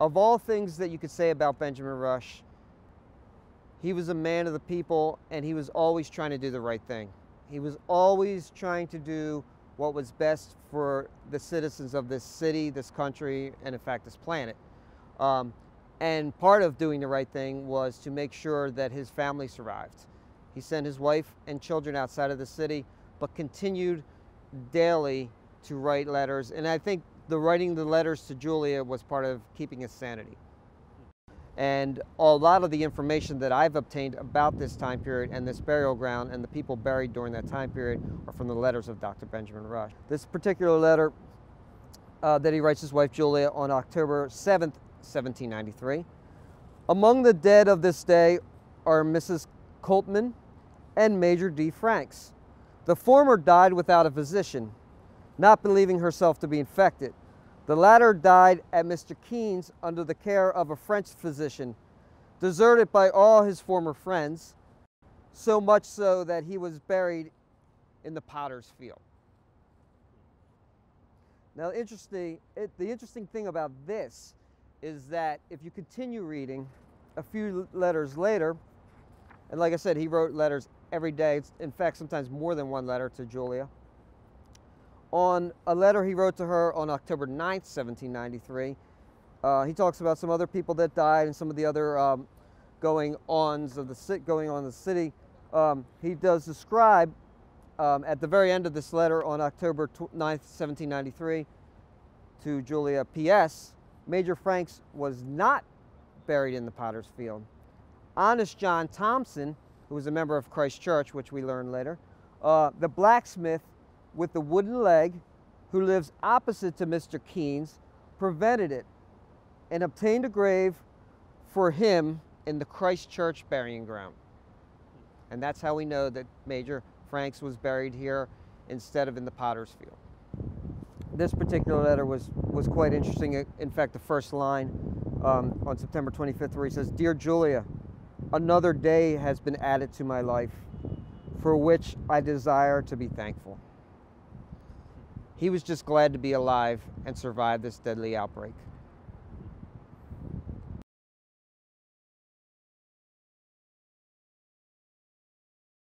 Of all things that you could say about Benjamin Rush, he was a man of the people, and he was always trying to do the right thing. He was always trying to do what was best for the citizens of this city, this country, and in fact, this planet. And part of doing the right thing was to make sure that his family survived. He sent his wife and children outside of the city, but continued daily to write letters. And I think the writing the letters to Julia was part of keeping his sanity. And a lot of the information that I've obtained about this time period and this burial ground and the people buried during that time period are from the letters of Dr. Benjamin Rush. This particular letter that he writes his wife Julia on October 7th, 1793. Among the dead of this day are Mrs. Coltman and Major D. Franks. The former died without a physician, not believing herself to be infected. The latter died at Mr. Keene's under the care of a French physician, deserted by all his former friends, so much so that he was buried in the potter's field. Now, the interesting thing about this is that if you continue reading a few letters later, and like I said, he wrote letters every day, in fact, sometimes more than one letter to Julia. On a letter he wrote to her on October 9th, 1793, he talks about some other people that died and some of the other going-ons of the city. He does describe at the very end of this letter on October 9th, 1793, to Julia, P.S. Major Franks was not buried in the potter's field. Honest John Thompson, who was a member of Christ Church, which we learned later, the blacksmith with the wooden leg, who lives opposite to Mr. Keene's, prevented it and obtained a grave for him in the Christ Church burying ground. And that's how we know that Major Franks was buried here instead of in the potter's field. This particular letter was quite interesting. In fact, the first line on September 25th, where he says, "Dear Julia, another day has been added to my life, for which I desire to be thankful." He was just glad to be alive and survive this deadly outbreak.